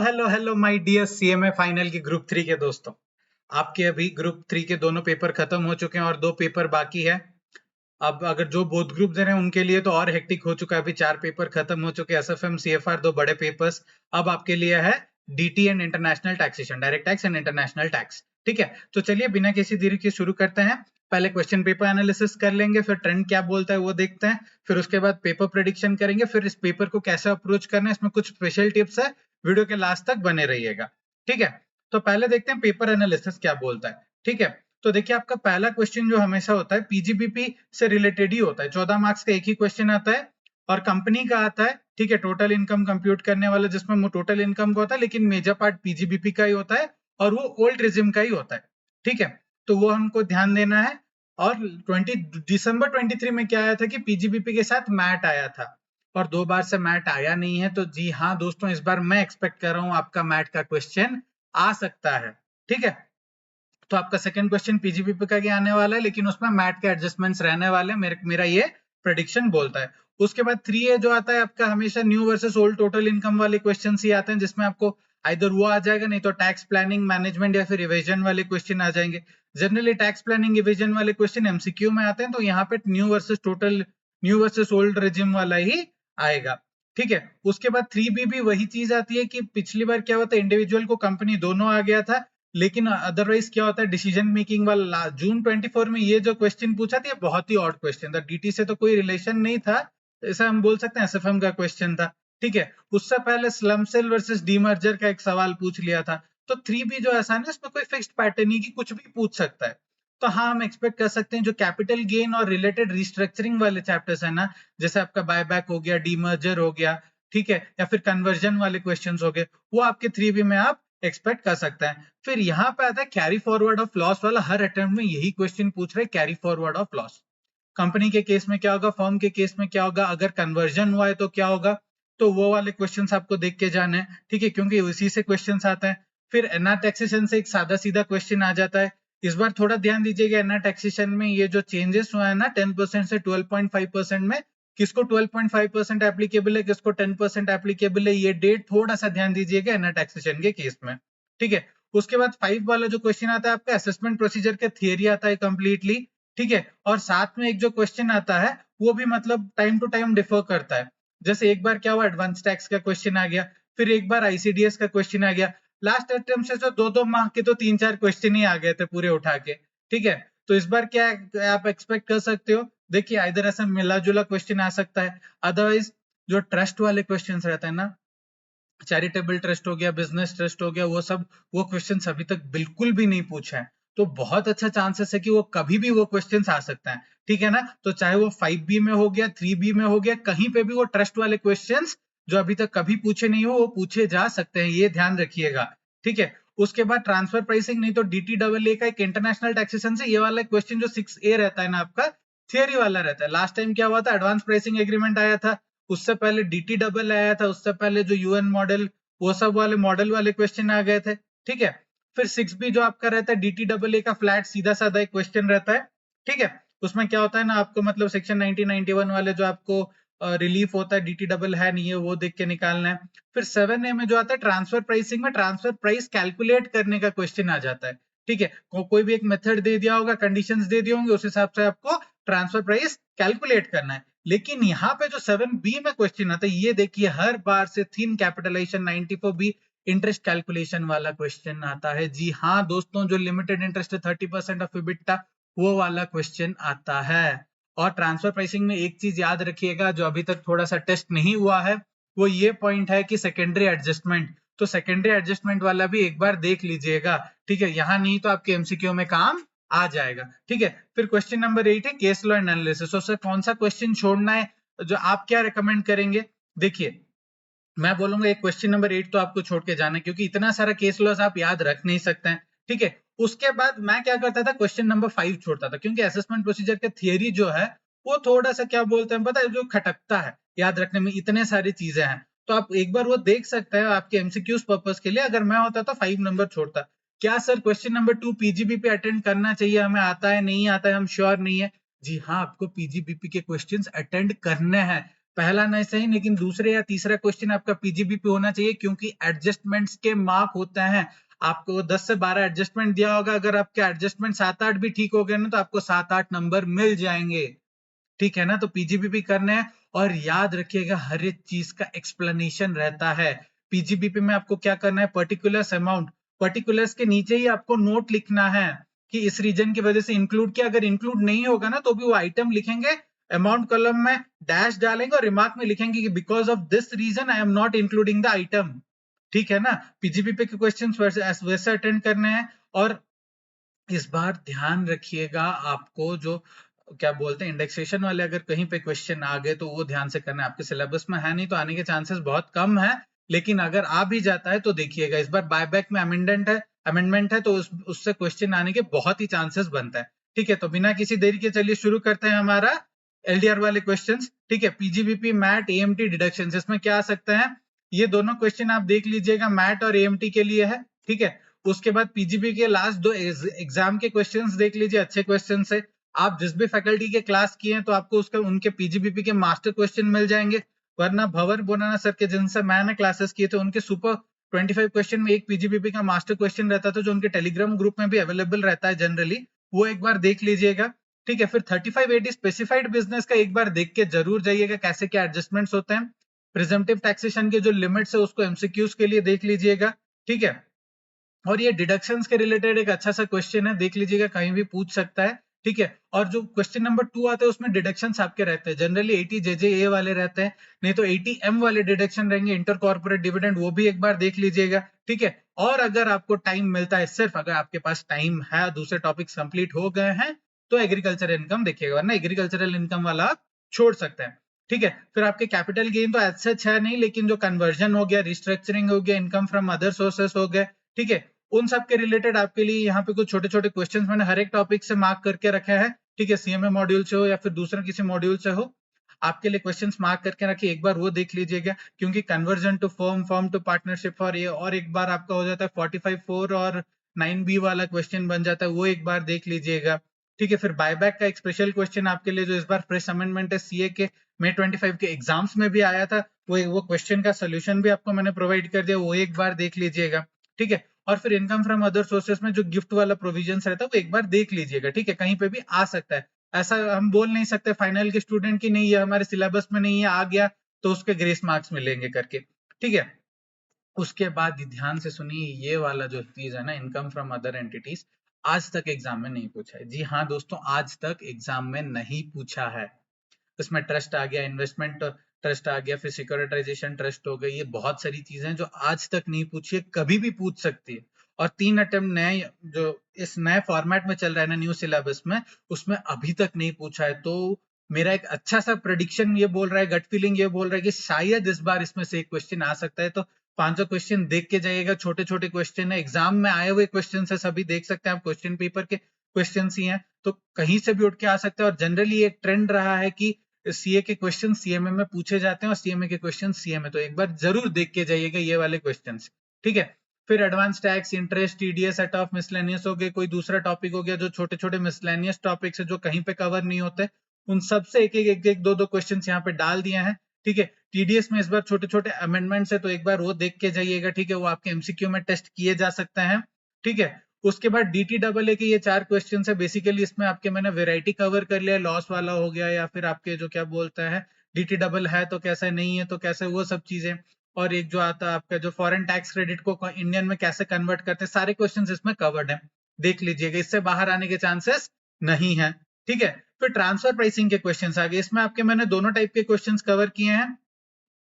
Hello my dear CMA final के group 3 के दोस्तों। आपके अभी ग्रुप 3 के दोनों पेपर खत्म हो चुके हैं और 2 पेपर बाकी है। अब अगर जो बोथ ग्रुप दे रहे हैं उनके लिए तो और हेक्टिक हो चुका है। अभी 4 पेपर खत्म हो चुके हैं, एसएफएम सीएफआर 2 बड़े पेपर्स। अब आपके लिए है DT and international taxation, direct tax and international tax. ठीक है, तो चलिए बिना किसी देरी के शुरू करते हैं। पहले क्वेश्चन पेपर एनालिसिस कर लेंगे, फिर ट्रेंड क्या बोलता है वो देखते हैं, फिर उसके बाद पेपर प्रेडिक्शन करेंगे, फिर इस पेपर को कैसे अप्रोच करना है इसमें कुछ स्पेशल टिप्स है। वीडियो के लास्ट तक बने रहिएगा। ठीक है, तो पहले देखते हैं पेपर एनालिसिस क्या बोलता है। ठीक है, तो देखिए आपका पहला क्वेश्चन जो हमेशा होता है पीजीबीपी से रिलेटेड ही होता है। 14 मार्क्स का एक ही क्वेश्चन आता है और कंपनी का आता है। ठीक है, टोटल इनकम कंप्यूट करने वाला जिसमें टोटल इनकम का होता है, लेकिन मेजर पार्ट पीजीबीपी का ही होता है और वो ओल्ड रिजिम का ही होता है। ठीक है, तो वो हमको ध्यान देना है। और 20 दिसंबर 23 में क्या आया था कि पीजीबीपी के साथ मैट आया था और 2 बार से मैट आया नहीं है। तो जी हाँ दोस्तों, इस बार मैं एक्सपेक्ट कर रहा हूं आपका मैट का क्वेश्चन आ सकता है। ठीक है, तो आपका सेकंड क्वेश्चन पीजीबीपी का क्या आने वाला है, लेकिन उसमें मैट के एडजस्टमेंट्स रहने वाले हैं। मेरा ये प्रेडिक्शन बोलता है। उसके बाद 3A जो आता है आपका हमेशा new versus old total income वाले क्वेश्चन ही आते हैं, जिसमें आपको आइदर वो आ जाएगा, नहीं तो टैक्स प्लानिंग मैनेजमेंट या फिर इवेजन वाले क्वेश्चन आ जाएंगे। जनरली टैक्स प्लानिंग इवेजन वाले क्वेश्चन एमसीक्यू में आते हैं, तो यहाँ पे न्यू वर्सेस ओल्ड रेजिम वाला ही आएगा। ठीक है, उसके बाद 3B भी वही चीज आती है कि पिछली बार क्या होता है, इंडिविजुअल को कंपनी दोनों आ गया था, लेकिन अदरवाइज क्या होता है डिसीजन मेकिंग वाला। जून 24 में ये जो क्वेश्चन पूछा था, ये बहुत ही ऑड क्वेश्चन था। डीटी से तो कोई रिलेशन नहीं था, ऐसा हम बोल सकते हैं एसएफएम का क्वेश्चन था। ठीक है, उससे पहले स्लम सेल वर्सेस डीमर्जर का एक सवाल पूछ लिया था। तो 3B जो ऐसा है ना, इसमें कोई फिक्स्ड पैटर्न नहीं कि कुछ भी पूछ सकता है। तो हाँ, हम एक्सपेक्ट कर सकते हैं जो कैपिटल गेन और रिलेटेड रिस्ट्रक्चरिंग वाले चैप्टर्स है ना, जैसे आपका बायबैक हो गया, डीमर्जर हो गया, ठीक है, या फिर कन्वर्जन वाले क्वेश्चंस हो गए, वो आपके 3B में आप एक्सपेक्ट कर सकते हैं। फिर यहाँ पे आता है कैरी फॉरवर्ड ऑफ लॉस वाला। हर अटेम्प्ट में यही क्वेश्चन पूछ रहे, carry forward of loss. Company के केस में क्या होगा, फर्म के केस में क्या होगा, अगर कन्वर्जन हुआ है तो क्या होगा। तो वो वाले क्वेश्चंस आपको देख के जाने हैं। ठीक है, क्योंकि उसी से क्वेश्चंस आते हैं। फिर एनआर टैक्सेशन से एक सादा सीधा क्वेश्चन आ जाता है। इस बार थोड़ा ध्यान दीजिएगा, एनआर टैक्सेशन में ये जो चेंजेस हुआ है ना 10% से 12.5% में, किसको 12.5% एप्लीकेबल है, किसको 10% एप्लीकेबल है, ये डेट थोड़ा सा ध्यान दीजिएगा एनआर टैक्सेशन के केस में। ठीक है, उसके बाद 5 वाला जो क्वेश्चन आता है आपका असेसमेंट प्रोसीजर का थियरी आता है कंप्लीटली। ठीक है, और साथ में एक जो क्वेश्चन आता है वो भी मतलब टाइम टू टाइम डिफर करता है। जैसे एक बार क्या हुआ, एडवांस टैक्स का क्वेश्चन आ गया, फिर एक बार आईसीडीएस का क्वेश्चन आ गया। लास्ट अटेम्प्ट से तो 2-2 मार्क के तो 3-4 क्वेश्चन ही आ गए थे पूरे उठा के। ठीक है, तो इस बार क्या आप एक्सपेक्ट कर सकते हो, देखिए इधर ऐसा मिला जुला क्वेश्चन आ सकता है। अदरवाइज जो ट्रस्ट वाले क्वेश्चन रहते हैं ना, चैरिटेबल ट्रस्ट हो गया, बिजनेस ट्रस्ट हो गया, वो क्वेश्चंस अभी तक बिल्कुल भी नहीं पूछा है। तो बहुत अच्छा चांसेस है कि वो कभी भी वो क्वेश्चंस आ सकता है। ठीक है ना, तो चाहे वो 5B में हो गया, 3B में हो गया, कहीं पे भी वो ट्रस्ट वाले क्वेश्चंस जो अभी तक कभी पूछे नहीं हो वो पूछे जा सकते हैं, ये ध्यान रखिएगा। ठीक है, उसके बाद ट्रांसफर प्राइसिंग नहीं तो DTAA का एक इंटरनेशनल टैक्सेशन से ये वाला क्वेश्चन जो 6A रहता है ना आपका, थियरी वाला रहता है। लास्ट टाइम क्या हुआ था, एडवांस प्राइसिंग एग्रीमेंट आया था, उससे पहले DTAA आया था, उससे पहले जो यूएन मॉडल, वो सब वाले मॉडल वाले क्वेश्चन आ गए थे। ठीक है, फिर 6B जो आपका रहता है DTAA का फ्लैट सीधा साधा एक क्वेश्चन रहता है। ठीक है, उसमें क्या होता है ना, आपको मतलब सेक्शन 1991 वाले जो आपको रिलीफ होता है, DT डबल है नहीं है वो देख के निकालना है। फिर 7A में जो आता है ट्रांसफर प्राइसिंग में ट्रांसफर प्राइस कैलकुलेट करने का क्वेश्चन आ जाता है। ठीक है, कोई भी एक मेथड दे दिया होगा, कंडीशंस दे दिए होंगे, उस हिसाब से आपको ट्रांसफर प्राइस कैलकुलेट करना है। लेकिन यहाँ पे जो 7B में क्वेश्चन आता है, ये देखिए हर बार से thin capitalisation 94B interest calculation वाला क्वेश्चन आता है। जी हाँ दोस्तों, जो लिमिटेड इंटरेस्ट है 30% ऑफ EBITDA, वो वाला क्वेश्चन आता है। और ट्रांसफर प्राइसिंग में एक चीज याद रखिएगा जो अभी तक थोड़ा सा टेस्ट नहीं हुआ है, वो ये पॉइंट है कि सेकेंडरी एडजस्टमेंट, तो सेकेंडरी एडजस्टमेंट वाला भी एक बार देख लीजिएगा। ठीक है, यहाँ नहीं तो आपके एमसीक्यू में काम आ जाएगा। ठीक है, फिर क्वेश्चन नंबर 8 है केस लॉ एनालिसिस। उससे कौन सा क्वेश्चन छोड़ना है, जो आप क्या रिकमेंड करेंगे। देखिए मैं बोलूंगा एक क्वेश्चन नंबर 8 तो आपको छोड़ के जाना है, क्योंकि इतना सारा केस लॉस आप याद रख नहीं सकते हैं। ठीक है, उसके बाद मैं क्या करता था, क्वेश्चन नंबर 5 छोड़ता था, क्योंकि असेसमेंट प्रोसीजर का थियरी जो है वो थोड़ा सा क्या बोलते हैं पता है, जो खटकता है याद रखने में, इतने सारी चीजें हैं। तो आप एक बार वो देख सकते हैं आपके एमसीक्यूज पर्पस के लिए। अगर मैं होता तो 5 नंबर छोड़ता। क्या sir question number 2 PGBP attend करना चाहिए, हमें आता है नहीं आता है, हम श्योर नहीं है। जी हाँ, आपको पीजीबीपी के क्वेश्चंस अटेंड करने हैं। पहला नहीं सही, लेकिन दूसरे या तीसरा क्वेश्चन आपका पीजीबीपी होना चाहिए, क्योंकि एडजस्टमेंट्स के मार्क होते हैं। आपको 10 से 12 एडजस्टमेंट दिया होगा, अगर आपके एडजस्टमेंट 7-8 भी ठीक हो गए ना तो आपको 7-8 नंबर मिल जाएंगे, ठीक है ना। तो पीजीबीपी करना है, और याद रखिएगा हर एक चीज का एक्सप्लेनेशन रहता है। पीजीबीपी में आपको क्या करना है, पर्टिकुलर्स अमाउंट, पर्टिकुलर्स के नीचे ही आपको नोट लिखना है कि इस रीजन की वजह से इंक्लूड किया। अगर इंक्लूड नहीं होगा ना तो भी वो आइटम लिखेंगे, अमाउंट कॉलम में डैश डालेंगे और रिमार्क में लिखेंगे कि because of this reason I am not including the item, ठीक है ना। पीजीबीपी के क्वेश्चन वैसे अटेंड करने हैं। और इस बार ध्यान रखिएगा, आपको जो क्या बोलते हैं इंडेक्सेशन वाले अगर कहीं पे क्वेश्चन आ गए तो वो ध्यान से करना है। आपके सिलेबस में है नहीं तो आने के चांसेस बहुत कम है, लेकिन अगर आ भी जाता है तो देखिएगा इस बार बायबैक में अमेंडमेंट है तो उससे क्वेश्चन आने के बहुत ही चांसेस बनता है, ठीक है। तो बिना किसी देरी के चलिए शुरू करते हैं हमारा एलडीआर वाले क्वेश्चंस, ठीक है। पीजीबीपी, मैट, एएमटी, डिडक्शंस, इसमें क्या आ सकता है, ये दोनों क्वेश्चन आप देख लीजिएगा, मैट और एएमटी के लिए है, ठीक है। उसके बाद पीजीबी के लास्ट दो एग्जाम के क्वेश्चंस देख लीजिए, अच्छे क्वेश्चन है। आप जिस भी फैकल्टी के क्लास किए हैं तो आपको उसके उनके पीजीबीपी के मास्टर क्वेश्चन मिल जाएंगे, वरना भंवर बोनाना सर के जिनसे मैंने क्लासेस किए थे उनके सुपर 25 क्वेश्चन में एक पीजीबीपी का मास्टर क्वेश्चन रहता था, जो उनके टेलीग्राम ग्रुप में भी अवेलेबल रहता है जनरली, वो एक बार देख लीजिएगा, ठीक है। फिर 3580 स्पेसिफाइड बिजनेस का एक बार देख के जरूर जाइएगा, कैसे क्या एडजस्टमेंट्स होते हैं। प्रिजम्पटिव टैक्सेशन के जो लिमिट्स है उसको एमसीक्यूज के लिए देख लीजिएगा, ठीक है। और ये डिडक्शंस के रिलेटेड एक अच्छा सा क्वेश्चन है, देख लीजिएगा, कहीं भी पूछ सकता है, ठीक है। और जो क्वेश्चन नंबर 2 आता है उसमें डिडक्शंस आपके रहते हैं, जनरली 80 जेजेए वाले रहते हैं, नहीं तो 80 एम वाले डिडक्शन रहेंगे, इंटर कॉर्पोरेट डिविडेंड, वो भी एक बार देख लीजिएगा, ठीक है। और अगर आपको टाइम मिलता है, सिर्फ अगर आपके पास टाइम है, दूसरे टॉपिक्स कंप्लीट हो गए हैं तो एग्रीकल्चर इनकम देखिएगा, वरना एग्रीकल्चरल इनकम वाला आप छोड़ सकते हैं, ठीक है। फिर आपके कैपिटल गेन तो ऐसा है नहीं, लेकिन जो कन्वर्जन हो गया, रिस्ट्रक्चरिंग हो गया, इनकम फ्रॉम अदर सोर्सेस हो गए, ठीक है, उन सब के रिलेटेड आपके लिए यहाँ पे कुछ छोटे छोटे क्वेश्चंस मैंने हर एक टॉपिक से मार्क करके रखा है, ठीक है। सीएमए मॉड्यूल से हो या फिर दूसरा किसी मॉड्यूल से हो, आपके लिए क्वेश्चंस मार्क करके रखिए, एक बार वो देख लीजिएगा, क्योंकि conversion to firm, firm to partnership, और एक बार आपका हो जाता है 45(4) और 9B वाला क्वेश्चन बन जाता है, वो एक बार देख लीजिएगा, ठीक है। फिर बायबैक का एक स्पेशल क्वेश्चन आपके लिए जो इस बार फ्रेश अमेंडमेंट है सीए के May 25 के एग्जाम्स में भी आया था, वो क्वेश्चन का सोल्यूशन भी आपको मैंने प्रोवाइड कर दिया, वो एक बार देख लीजिएगा, ठीक है। और फिर इनकम फ्रॉम अदर सोर्सेस में जो गिफ्ट वाला प्रोविजन रहता है वो एक बार देख लीजिएगा, ठीक है। कहीं पे भी आ सकता है, ऐसा हम बोल नहीं सकते फाइनल के स्टूडेंट की नहीं है हमारे सिलेबस में नहीं है, आ गया तो उसके ग्रेस मार्क्स मिलेंगे करके, ठीक है। उसके बाद ध्यान से सुनिए, ये वाला जो चीज है ना, इनकम फ्रॉम अदर एंटिटीज, आज तक एग्जाम में नहीं पूछा है। जी हाँ दोस्तों, आज तक एग्जाम में नहीं पूछा है। उसमें ट्रस्ट आ गया, इन्वेस्टमेंट ट्रस्ट आ गया, फिर सिक्योरिटाइजेशन ट्रस्ट हो गई, ये बहुत सारी चीजें जो आज तक नहीं पूछी है, कभी भी पूछ सकती है। और 3 अटेम्प्ट नए जो इस नए फॉर्मेट में चल रहा है ना, न्यू सिलेबस में, उसमें अभी तक नहीं पूछा है। तो मेरा एक अच्छा सा प्रेडिक्शन ये बोल रहा है, गट फीलिंग ये बोल रहा है कि शायद इस बार इसमें से एक क्वेश्चन आ सकता है। तो 500 क्वेश्चन देख के जाइएगा, छोटे छोटे क्वेश्चन है, एग्जाम में आए हुए क्वेश्चन है, सभी देख सकते हैं आप, क्वेश्चन पेपर के क्वेश्चन ही हैं, तो कहीं से भी उठ के आ सकते हैं। और जनरली एक ट्रेंड रहा है कि सीए के क्वेश्चन सीएमए में पूछे जाते हैं और सीएमए के क्वेश्चन सीएमए, तो एक बार जरूर देख के जाइएगा ये वाले क्वेश्चंस, ठीक है। फिर advance tax, interest, TDS, set of miscellaneous हो गए, कोई दूसरा टॉपिक हो गया, जो छोटे छोटे मिसलेनियस टॉपिक्स है जो कहीं पे कवर नहीं होते, उन सब से एक दो क्वेश्चन यहाँ पे डाल दिए हैं, ठीक है। टीडीएस में इस बार छोटे छोटे अमेंडमेंट्स है, तो एक बार वो देख के जाइएगा, ठीक है, वो आपके एमसीक्यू में टेस्ट किए जा सकते हैं, ठीक है। उसके बाद डीटीडबलए के ये 4 क्वेश्चन है, बेसिकली इसमें आपके मैंने वेराइटी कवर कर लिया, लॉस वाला हो गया, या फिर आपके जो क्या बोलता है डीटी डबल है तो कैसे, नहीं है तो कैसे, वो सब चीजें। और एक जो आता है आपका जो फॉरेन टैक्स क्रेडिट को इंडियन में कैसे कन्वर्ट करते हैं, सारे क्वेश्चन इसमें कवर्ड है, देख लीजिएगा, इससे बाहर आने के चांसेस नहीं है, ठीक है। फिर ट्रांसफर प्राइसिंग के क्वेश्चन आ गए, इसमें आपके मैंने दोनों टाइप के क्वेश्चन कवर किए हैं।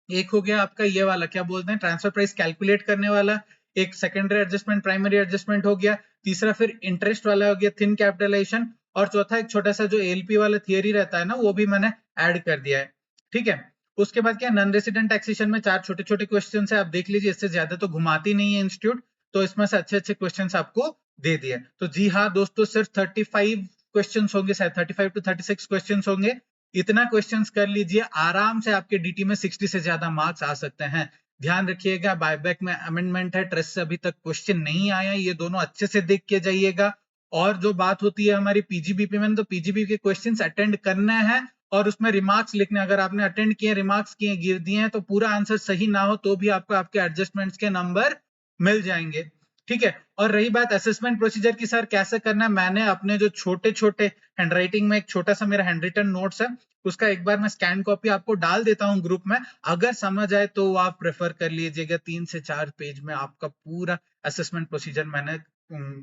एक हो गया आपका ये वाला क्या बोलते हैं ट्रांसफर प्राइस कैलकुलेट करने वाला, एक सेकेंडरी एडजस्टमेंट, प्राइमरी एडजस्टमेंट हो गया, तीसरा फिर इंटरेस्ट वाला हो गया, थिन कैपिटलाइजेशन, और चौथा एक छोटा सा जो एलपी वाला थियरी रहता है ना, वो भी मैंने ऐड कर दिया है, ठीक है। उसके बाद क्या, नॉन रेसिडेंट टैक्सेशन में 4 छोटे छोटे क्वेश्चन है, आप देख लीजिए, इससे ज्यादा तो घुमाती नहीं है इंस्टीट्यूट, तो इसमें से अच्छे अच्छे क्वेश्चन आपको दे दिए। तो जी हाँ दोस्तों, सिर्फ 35 क्वेश्चन होंगे, शायद 35 to 36 क्वेश्चन होंगे, इतना क्वेश्चंस कर लीजिए, आराम से आपके डीटी में 60 से ज्यादा मार्क्स आ सकते हैं। ध्यान रखिएगा, बायबैक में अमेंडमेंट है, ट्रस्ट से अभी तक क्वेश्चन नहीं आया, ये दोनों अच्छे से देख के जाइएगा। और जो बात होती है हमारी पीजीबीपी में, तो पीजीबीपी के क्वेश्चंस अटेंड करना है और उसमें रिमार्क्स लिखने, अगर आपने अटेंड किए, रिमार्क्स किए, गिर दिए हैं, तो पूरा आंसर सही ना हो तो भी आपको आपके एडजस्टमेंट्स के नंबर मिल जाएंगे। ठीक है। और रही बात असेसमेंट प्रोसीजर की, सर कैसे करना है, मैंने अपने जो छोटे छोटे हैंडराइटिंग में एक छोटा सा मेरा हैंड रिटन नोट्स है, उसका एक बार मैं स्कैन कॉपी आपको डाल देता हूं ग्रुप में, अगर समझ आए तो आप प्रेफर कर लीजिएगा। 3 से 4 पेज में आपका पूरा असेसमेंट प्रोसीजर मैंने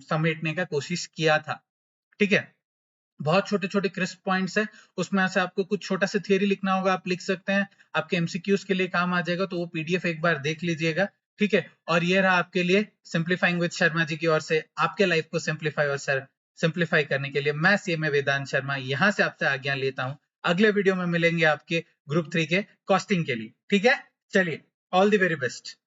समेटने का कोशिश किया था। ठीक है। बहुत छोटे छोटे क्रिस्प पॉइंट्स है, उसमें से आपको कुछ छोटा सा थियरी लिखना होगा, आप लिख सकते हैं, आपके एमसीक्यूज के लिए काम आ जाएगा, तो वो पीडीएफ एक बार देख लीजिएगा। ठीक है। और ये रहा आपके लिए सिंप्लीफाइंग विद शर्मा जी की ओर से, आपके लाइफ को सिंप्लीफाई और सिंप्लीफाई करने के लिए मैं सीएमए वेदांत शर्मा यहां से आपसे आज्ञा लेता हूं। अगले वीडियो में मिलेंगे आपके ग्रुप 3 के कॉस्टिंग के लिए। ठीक है, चलिए, ऑल द वेरी बेस्ट।